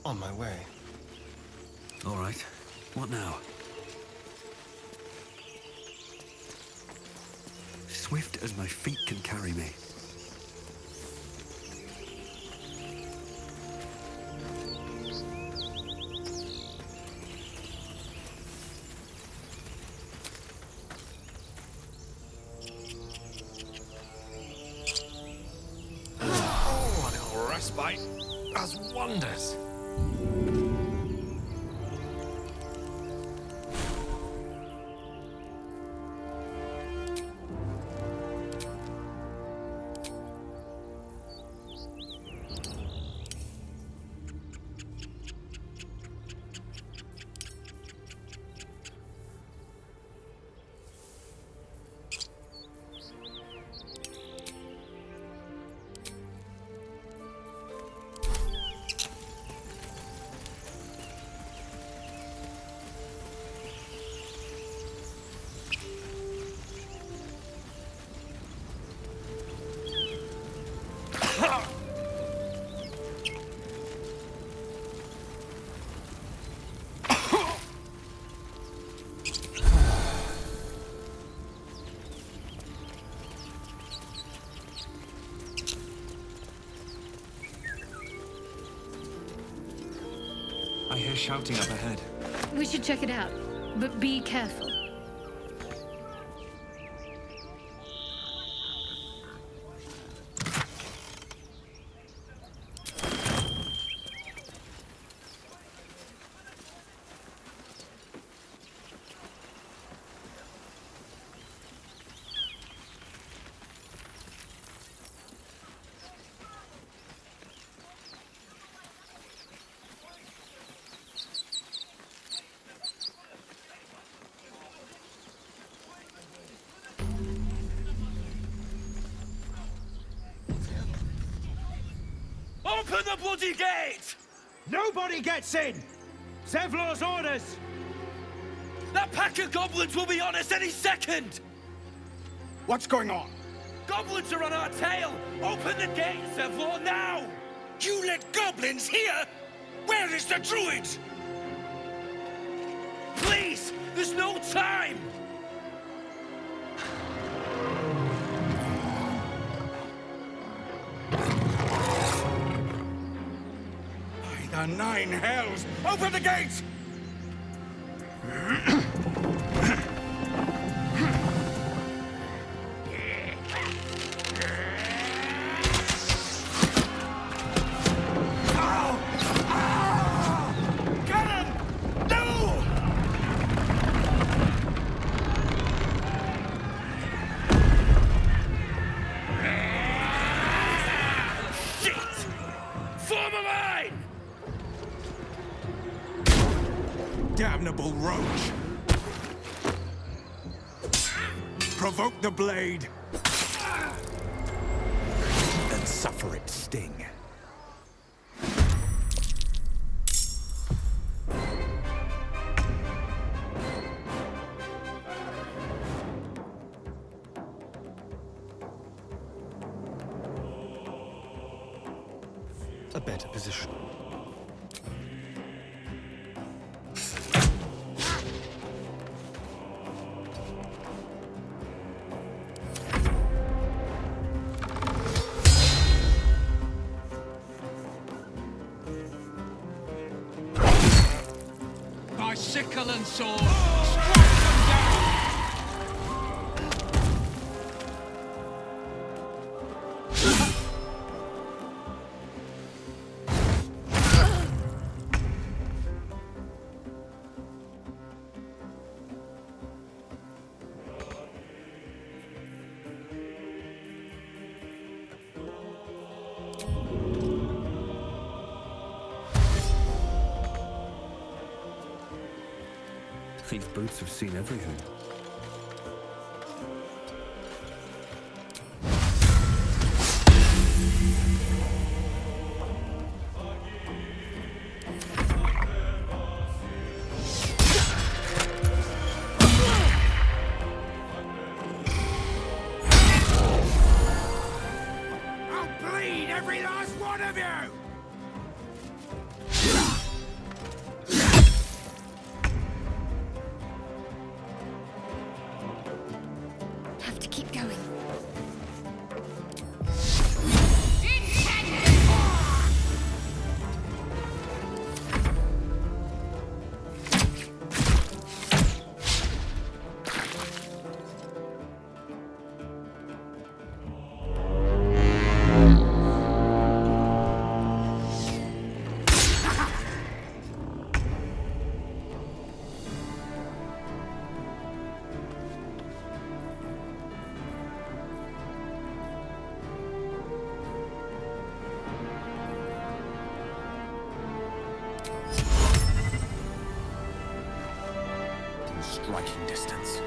On my way. All right. What now? Swift as my feet can carry me. Oh, a little respite does wonders. I hear shouting up ahead. We should check it out, but be careful. Open the bloody gate! Nobody gets in! Zevlor's orders! That pack of goblins will be on us any second! What's going on? Goblins are on our tail! Open the gate, Zevlor, now! You let goblins here? Where is the druid? Please! There's no time! By the nine hells! Open the gates! Damnable roach! Provoke the blade! And suffer its sting. A better position. By sickle and sword, strike them down! These boots have seen everything. I'll bleed every last one of you! striking distance.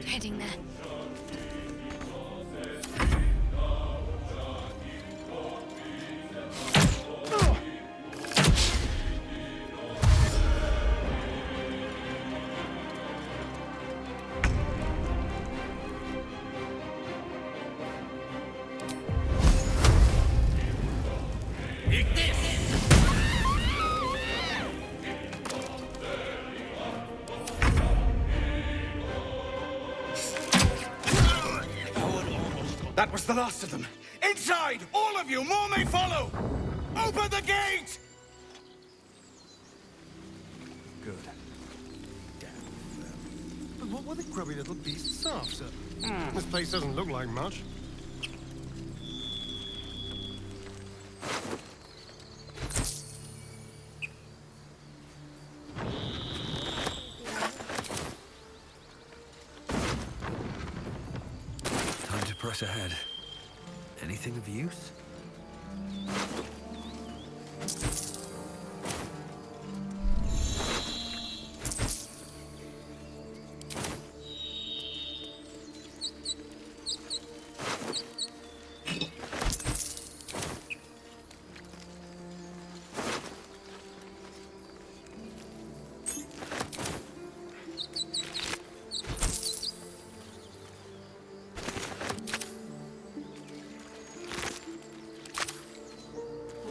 Heading there. That was the last of them. Inside! All of you! More may follow! Open the gate! Good. But what were the grubby little beasts after? This place doesn't look like much. press ahead. Anything of use?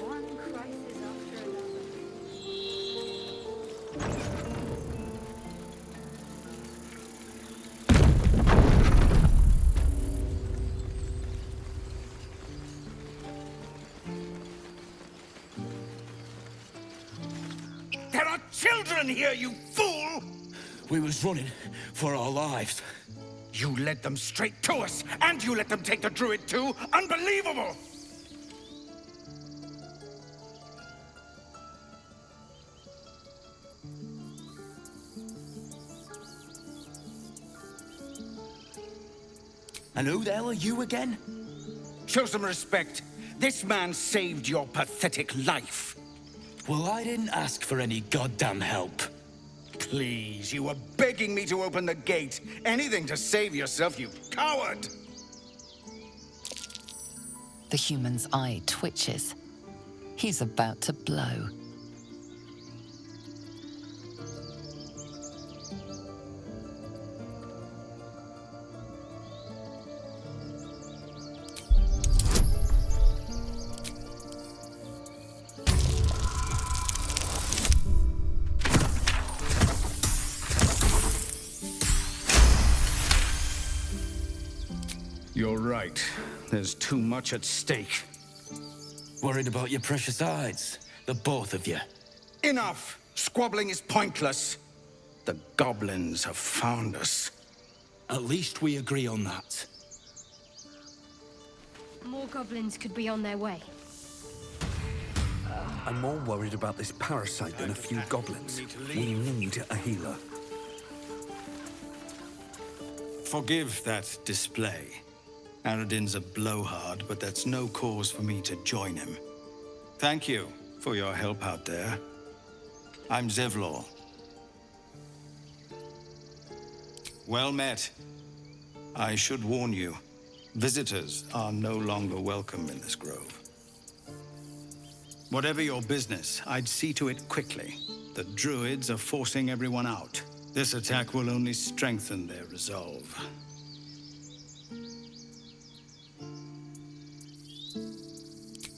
One crisis after another. There are children here, you fool! We was running for our lives. You led them straight to us, and you let them take the druid too? Unbelievable! And who the hell are you again? Show some respect. This man saved your pathetic life. Well, I didn't ask for any goddamn help. Please, you were begging me to open the gate. Anything to save yourself, you coward! The human's eye twitches. He's about to blow. You're right. There's too much at stake. Worried about your precious hides, the both of you. Enough! Squabbling is pointless. The goblins have found us. At least we agree on that. More goblins could be on their way. I'm more worried about this parasite than a few goblins. We need a healer. Forgive that display. Aradin's a blowhard, but that's no cause for me to join him. Thank you for your help out there. I'm Zevlor. Well met. I should warn you, visitors are no longer welcome in this grove. Whatever your business, I'd see to it quickly. The druids are forcing everyone out. This attack will only strengthen their resolve.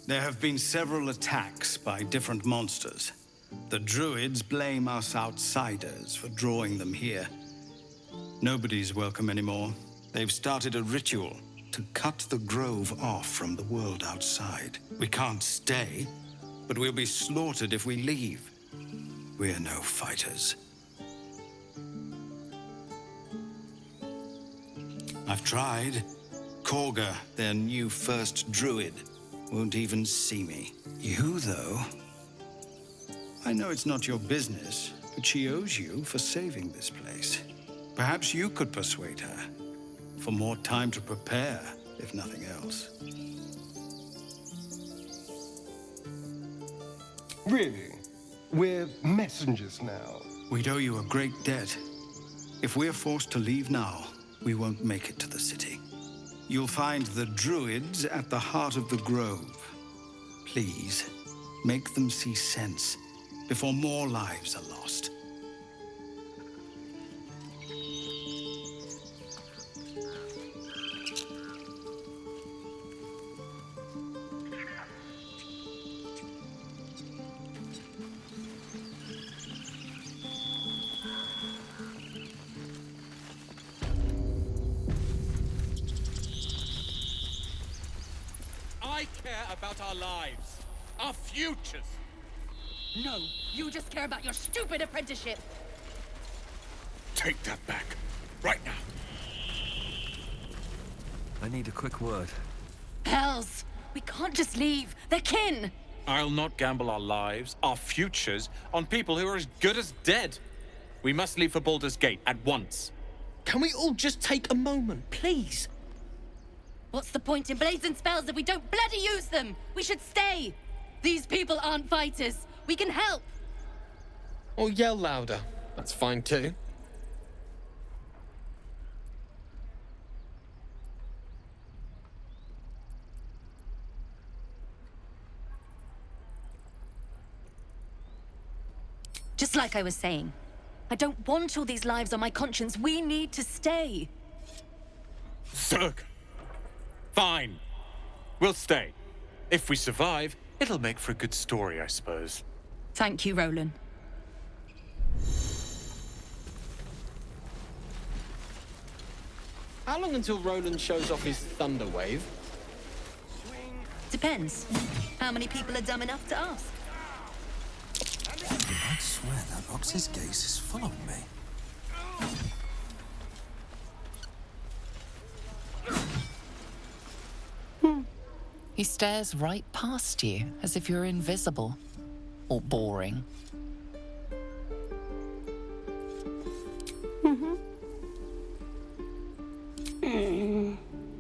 There have been several attacks by different monsters. The druids blame us outsiders for drawing them here. Nobody's welcome anymore. They've started a ritual to cut the grove off from the world outside. We can't stay, but we'll be slaughtered if we leave. We're no fighters. I've tried. Korga, their new first druid, won't even see me. You, though... I know it's not your business, but she owes you for saving this place. Perhaps you could persuade her. For more time to prepare, if nothing else. Really? We're messengers now. We'd owe you a great debt. If we're forced to leave now, we won't make it to the city. You'll find the druids at the heart of the grove. Please, make them see sense before more lives are lost. I care about our lives, our futures. No, you just care about your stupid apprenticeship. Take that back. Right now. I need a quick word. Hells! We can't just leave. They're kin! I'll not gamble our lives, our futures, on people who are as good as dead. We must leave for Baldur's Gate at once. Can we all just take a moment, please? What's the point in blazing spells if we don't bloody use them? We should stay. These people aren't fighters. We can help. Or yell louder. That's fine too. Just like I was saying, I don't want all these lives on my conscience. We need to stay. Zerg. Fine. We'll stay. If we survive, it'll make for a good story, I suppose. Thank you, Roland. How long until Roland shows off his thunder wave? Depends. How many people are dumb enough to ask? I swear that ox's gaze is following me. He stares right past you, as if you're invisible. Or boring.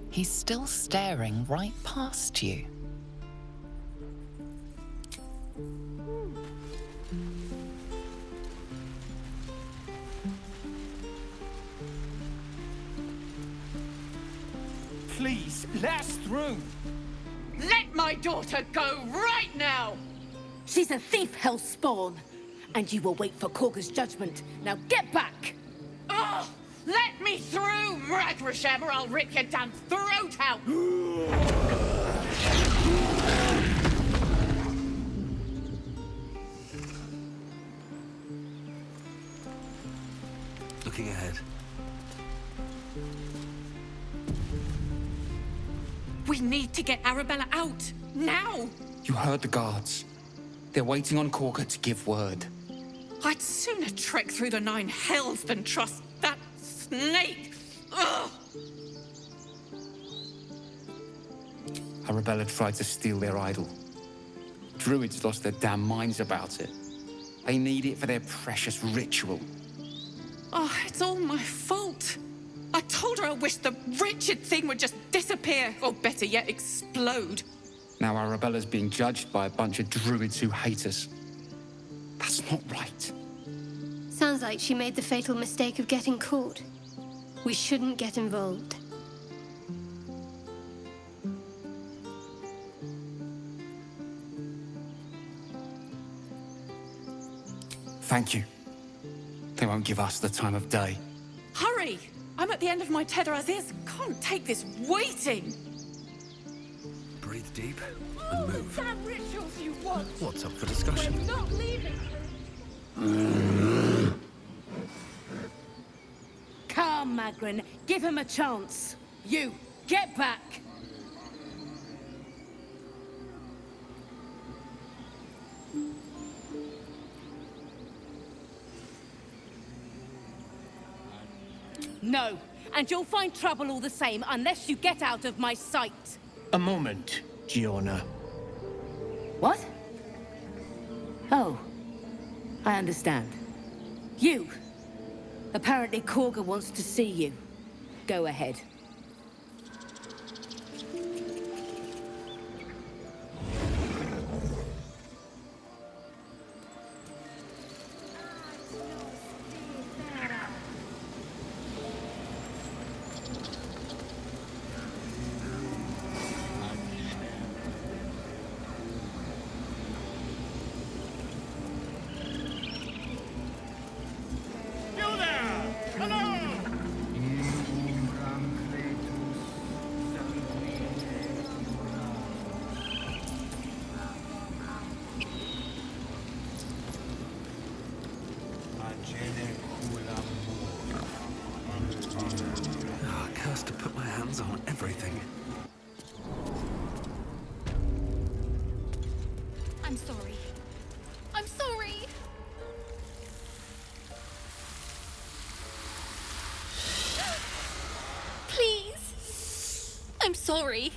He's still staring right past you. Please, let us through. Let my daughter go right now! She's a thief, hellspawn. And you will wait for Korga's judgment. Now get back! Oh, let me through, Mragrasham, or I'll rip your damn throat out! Looking ahead. We need to get Arabella out, now! You heard the guards. They're waiting on Korga to give word. I'd sooner trek through the 9 hells than trust that snake! Ugh! Arabella tried to steal their idol. Druids lost their damn minds about it. They need it for their precious ritual. Oh, it's all my fault. I told her I wished the wretched thing would just disappear, or better yet, explode. Now Arabella's being judged by a bunch of druids who hate us. That's not right. Sounds like she made the fatal mistake of getting caught. We shouldn't get involved. Thank you. They won't give us the time of day. Hurry! I'm at the end of my tether as is. Can't take this waiting. Breathe deep and move. Damn rituals you want! What's up for discussion? We're not leaving! Calm, Magrin. Give him a chance. You, get back! No, and you'll find trouble all the same unless you get out of my sight. A moment, Giona. What? Oh, I understand. You. Apparently Korga wants to see you. Go ahead. Cursed to put my hands on everything. I'm sorry. I'm sorry! Please! I'm sorry.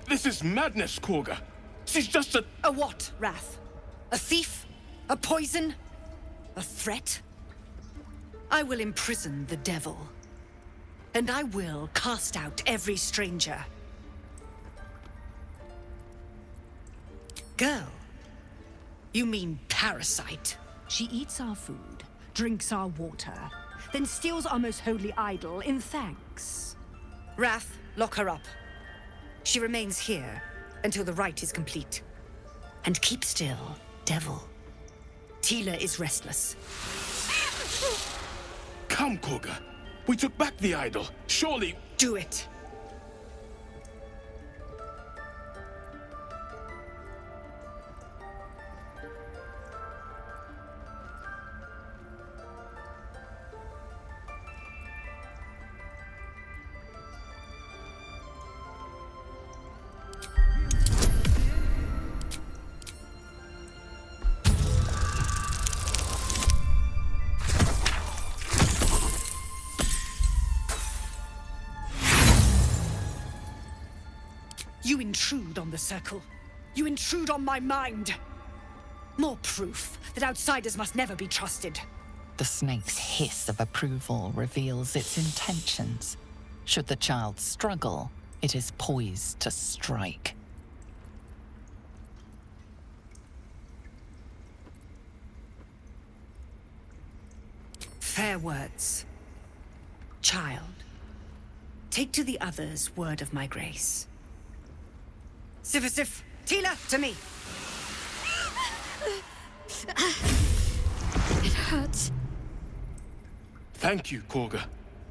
This is madness, Korga. She's just a... A what, Wrath? A thief? A poison? A threat? I will imprison the devil. And I will cast out every stranger. Girl? You mean parasite? She eats our food, drinks our water, then steals our most holy idol in thanks. Wrath, lock her up. She remains here until the rite is complete. And keep still, devil. Tila is restless. Come, Koga. We took back the idol. Surely... Do it. You intrude on the circle. You intrude on my mind. More proof that outsiders must never be trusted. The snake's hiss of approval reveals its intentions. Should the child struggle, it is poised to strike. Fair words. Child, take to the others word of my grace. Sif, Tila, to me. It hurts. Thank you, Koga.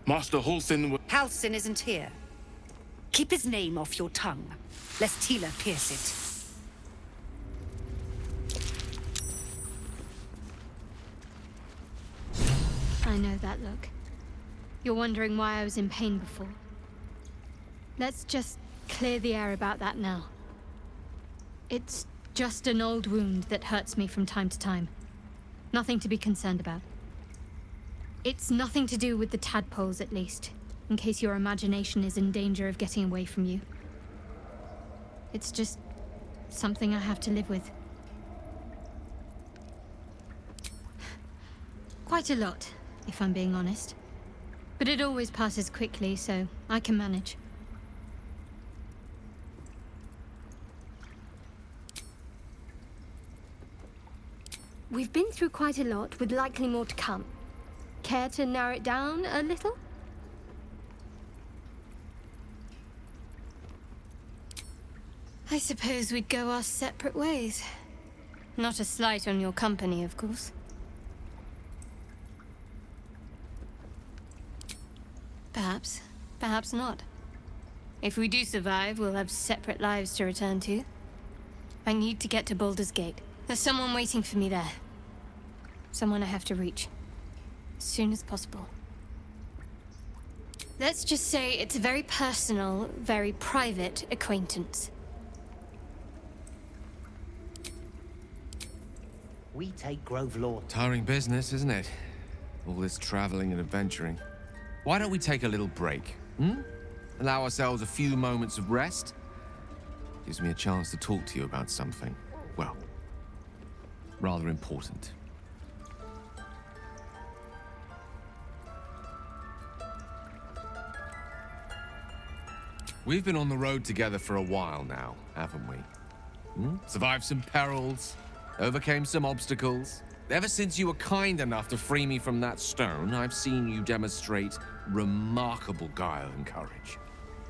Master Halsin... Halsin isn't here. Keep his name off your tongue, lest Tila pierce it. I know that look. You're wondering why I was in pain before. Let's just clear the air about that now. It's just an old wound that hurts me from time to time. Nothing to be concerned about. It's nothing to do with the tadpoles, at least, in case your imagination is in danger of getting away from you. It's just something I have to live with. Quite a lot, if I'm being honest. But it always passes quickly, so I can manage. We've been through quite a lot, with likely more to come. Care to narrow it down a little? I suppose we'd go our separate ways. Not a slight on your company, of course. Perhaps. Perhaps not. If we do survive, we'll have separate lives to return to. I need to get to Baldur's Gate. There's someone waiting for me there. Someone I have to reach. As soon as possible. Let's just say it's a very personal, very private acquaintance. We take Grove Law. Tiring business, isn't it? All this traveling and adventuring. Why don't we take a little break, Allow ourselves a few moments of rest? Gives me a chance to talk to you about something, well, rather important. We've been on the road together for a while now, haven't we? Survived some perils, overcame some obstacles. Ever since you were kind enough to free me from that stone, I've seen you demonstrate remarkable guile and courage.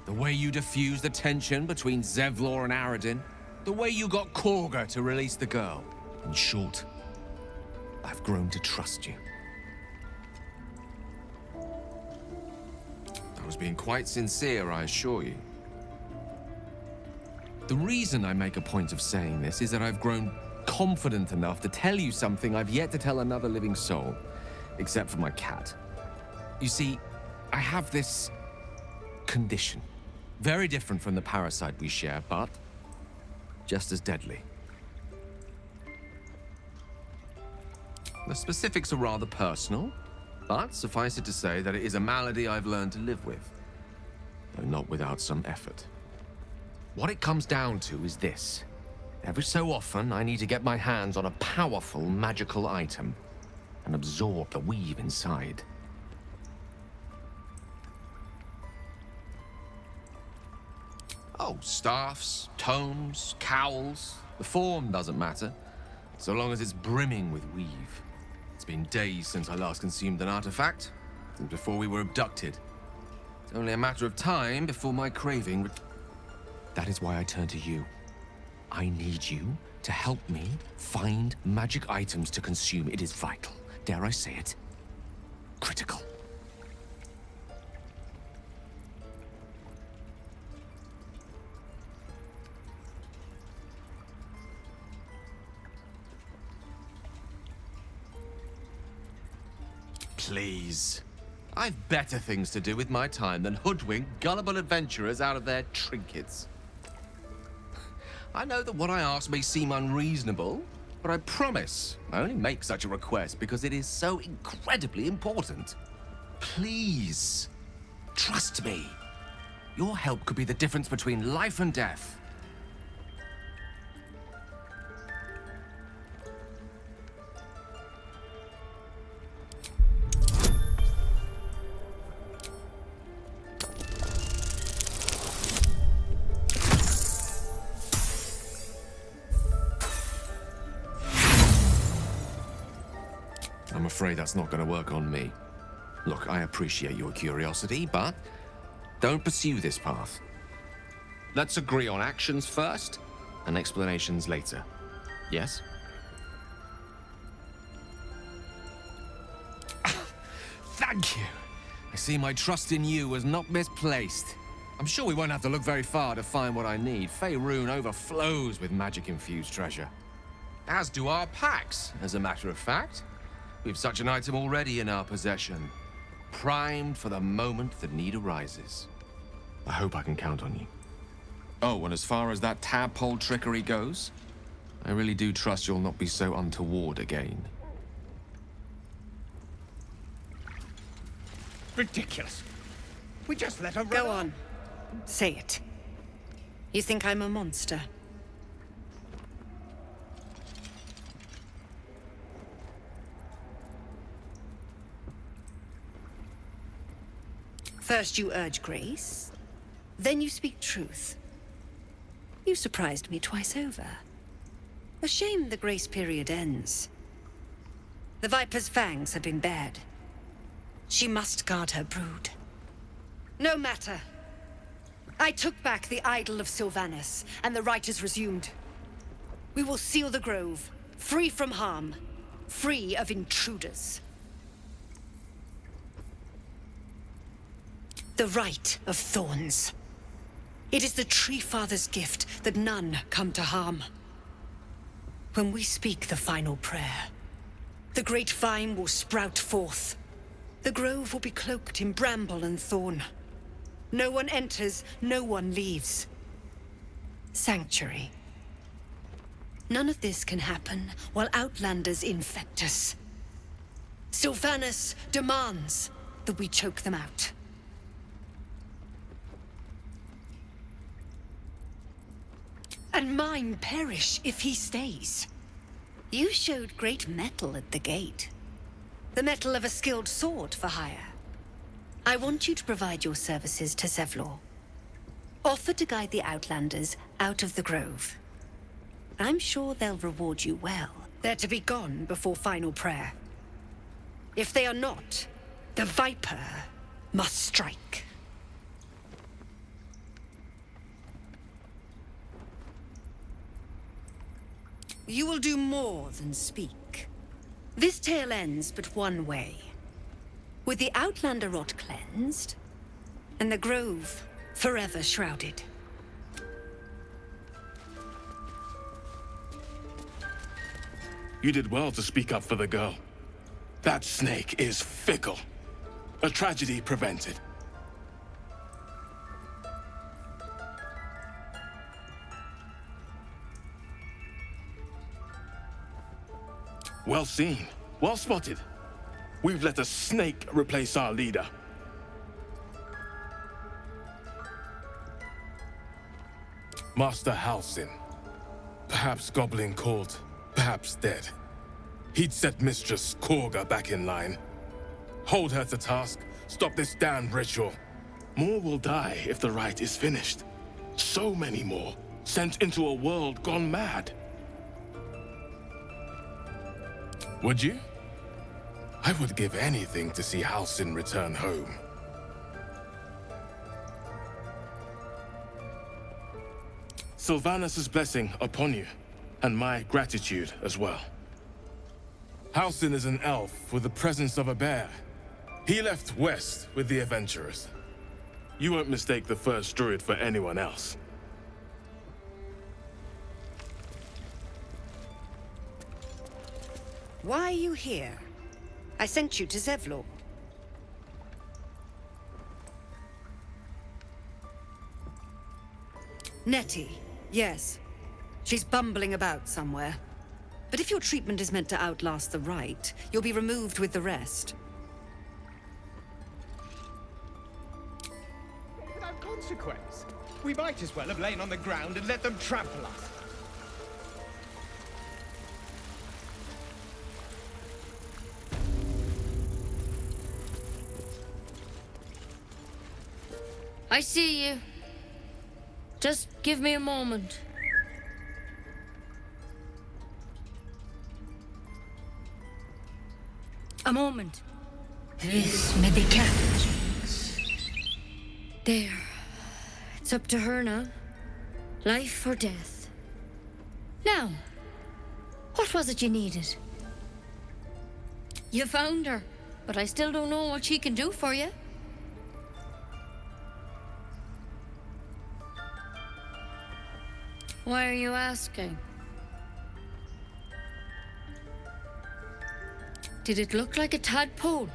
The way you diffused the tension between Zevlor and Aradin, the way you got Korga to release the girl. In short, I've grown to trust you. I was being quite sincere, I assure you. The reason I make a point of saying this is that I've grown confident enough to tell you something I've yet to tell another living soul, except for my cat. You see, I have this condition. Very different from the parasite we share, but just as deadly. The specifics are rather personal, but suffice it to say that it is a malady I've learned to live with, though not without some effort. What it comes down to is this. Every so often, I need to get my hands on a powerful magical item and absorb the weave inside. Oh, staffs, tomes, cowls, The form doesn't matter, so long as it's brimming with weave. It's been days since I last consumed an artifact, since before we were abducted. It's only a matter of time before my craving... That is why I turn to you. I need you to help me find magic items to consume. It is vital. Dare I say it? Critical. Please. I've better things to do with my time than hoodwink gullible adventurers out of their trinkets. I know that what I ask may seem unreasonable, but I promise I only make such a request because it is so incredibly important. Please, trust me. Your help could be the difference between life and death. I'm afraid that's not going to work on me. Look, I appreciate your curiosity, but don't pursue this path. Let's agree on actions first and explanations later. Yes? Thank you. I see my trust in you was not misplaced. I'm sure we won't have to look very far to find what I need. Faerun overflows with magic-infused treasure. As do our packs, as a matter of fact. We've such an item already in our possession, primed for the moment the need arises. I hope I can count on you. Oh, and as far as that tadpole trickery goes, I really do trust you'll not be so untoward again. Ridiculous. We just let her run. Go on. Say it. You think I'm a monster? First you urge grace, then you speak truth. You surprised me twice over. A shame the grace period ends. The Viper's fangs have been bared. She must guard her brood. No matter. I took back the idol of Sylvanas, and the rite is resumed. We will seal the grove, free from harm, free of intruders. The Rite of Thorns. It is the Tree Father's gift that none come to harm. When we speak the final prayer, the great vine will sprout forth. The grove will be cloaked in bramble and thorn. No one enters, no one leaves. Sanctuary. None of this can happen while Outlanders infect us. Sylvanas demands that we choke them out. And mine perish if he stays. You showed great mettle at the gate. The mettle of a skilled sword for hire. I want you to provide your services to Zevlor. Offer to guide the Outlanders out of the grove. I'm sure they'll reward you well. They're to be gone before final prayer. If they are not, the Viper must strike. You will do more than speak. This tale ends but one way. With the Outlander rot cleansed, and the grove forever shrouded. You did well to speak up for the girl. That snake is fickle. A tragedy prevented. Well seen. Well spotted. We've let a snake replace our leader. Master Halsin. Perhaps goblin caught, perhaps dead. He'd set Mistress Korga back in line. Hold her to task, stop this damned ritual. More will die if the rite is finished. So many more, sent into a world gone mad. Would you? I would give anything to see Halsin return home. Sylvanus' blessing upon you, and my gratitude as well. Halsin is an elf with the presence of a bear. He left west with the adventurers. You won't mistake the first druid for anyone else. Why are you here? I sent you to Zevlor. Nettie, yes. She's bumbling about somewhere. But if your treatment is meant to outlast the rite, you'll be removed with the rest. Without consequence. We might as well have lain on the ground and let them trample us. I see you. Just give me a moment. A moment. Vis medicat. There. It's up to her now. Life or death. Now, what was it you needed? You found her, but I still don't know what she can do for you. Why are you asking? Did it look like a tadpole?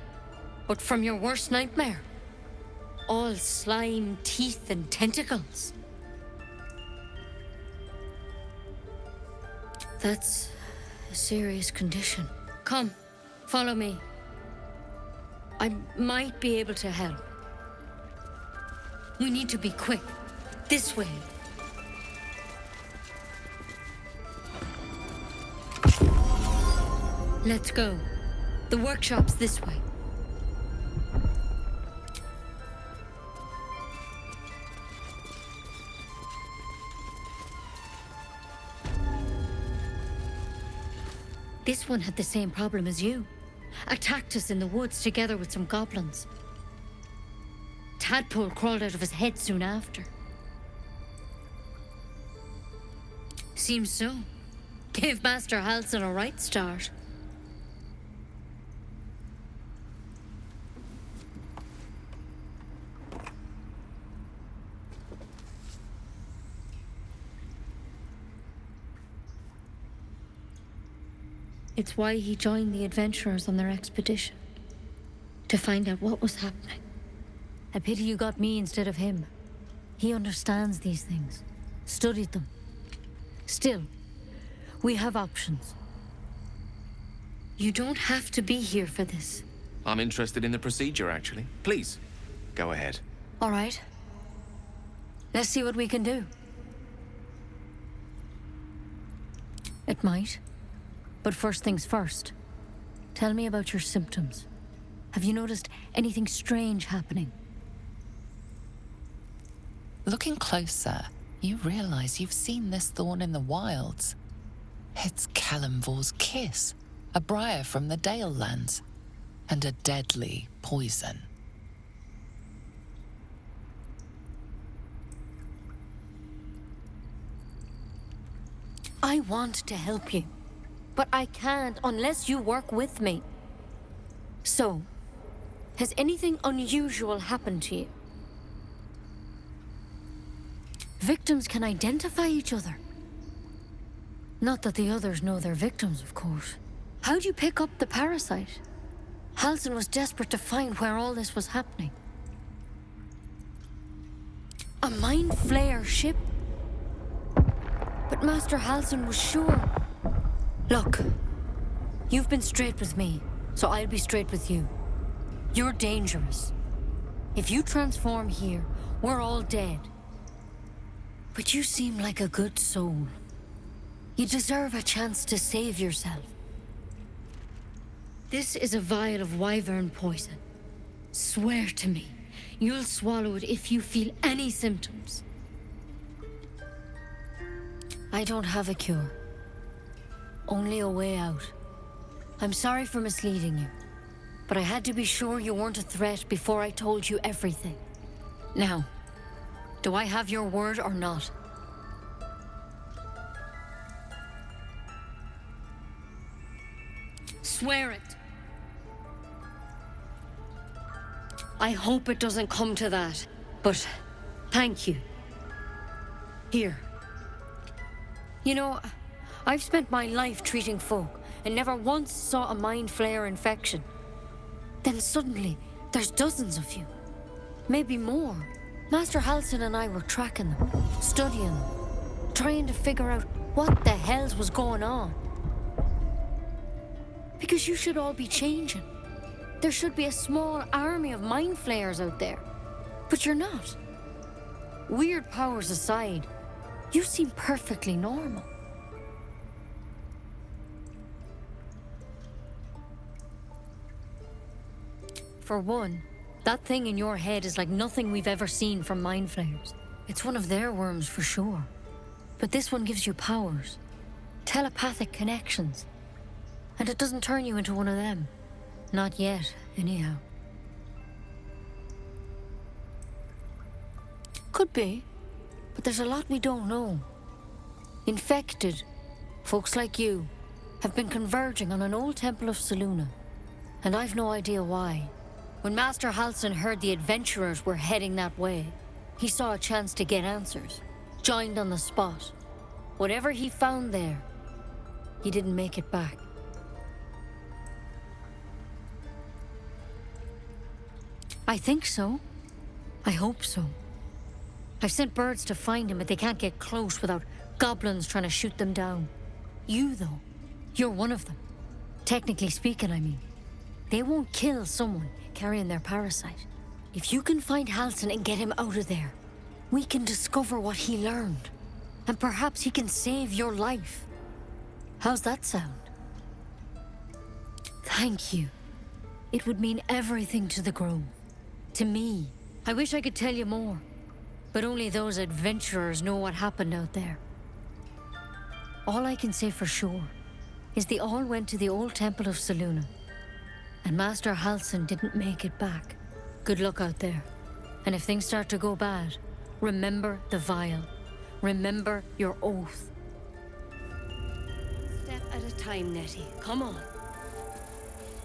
But from your worst nightmare? All slime, teeth, and tentacles? That's a serious condition. Come, follow me. I might be able to help. We need to be quick. This way. Let's go. The workshop's this way. This one had the same problem as you. Attacked us in the woods together with some goblins. Tadpole crawled out of his head soon after. Seems so. Gave Master Halsin a right start. It's why he joined the adventurers on their expedition. To find out what was happening. A pity you got me instead of him. He understands these things. Studied them. Still, we have options. You don't have to be here for this. I'm interested in the procedure, actually. Please, go ahead. All right. Let's see what we can do. It might. But first things first. Tell me about your symptoms. Have you noticed anything strange happening? Looking closer, you realize you've seen this thorn in the wilds. It's Kalimvor's kiss, a briar from the Dale lands, and a deadly poison. I want to help you, but I can't unless you work with me. So, has anything unusual happened to you? Victims can identify each other. Not that the others know they're victims, of course. How'd you pick up the parasite? Halsin was desperate to find where all this was happening. A mind flayer ship? But Master Halsin was sure. Look, you've been straight with me, so I'll be straight with you. You're dangerous. If you transform here, we're all dead. But you seem like a good soul. You deserve a chance to save yourself. This is a vial of wyvern poison. Swear to me, you'll swallow it if you feel any symptoms. I don't have a cure. Only a way out. I'm sorry for misleading you, but I had to be sure you weren't a threat before I told you everything. Now, do I have your word or not? Swear it. I hope it doesn't come to that, but thank you. Here. You know, I've spent my life treating folk and never once saw a mind flayer infection. Then suddenly, there's dozens of you. Maybe more. Master Halsin and I were tracking them, studying them, trying to figure out what the hells was going on. Because you should all be changing. There should be a small army of mind flayers out there. But you're not. Weird powers aside, you seem perfectly normal. For one, that thing in your head is like nothing we've ever seen from mind flayers. It's one of their worms for sure. But this one gives you powers. Telepathic connections. And it doesn't turn you into one of them. Not yet, anyhow. Could be, but there's a lot we don't know. Infected, folks like you, have been converging on an old temple of Selûne, and I've no idea why. When Master Halsin heard the adventurers were heading that way, he saw a chance to get answers, joined on the spot. Whatever he found there, he didn't make it back. I think so. I hope so. I've sent birds to find him, but they can't get close without goblins trying to shoot them down. You, though, you're one of them. Technically speaking, I mean. They won't kill someone carrying their parasite. If you can find Halsin and get him out of there, we can discover what he learned. And perhaps he can save your life. How's that sound? Thank you. It would mean everything to the Grove. To me. I wish I could tell you more. But only those adventurers know what happened out there. All I can say for sure is they all went to the old temple of Selûne. And Master Halsin didn't make it back. Good luck out there. And if things start to go bad, remember the vial. Remember your oath. Step at a time, Nettie. Come on.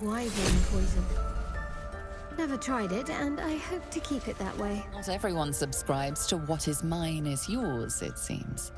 Why being poisoned? Never tried it, and I hope to keep it that way. Not everyone subscribes to what is mine is yours, it seems.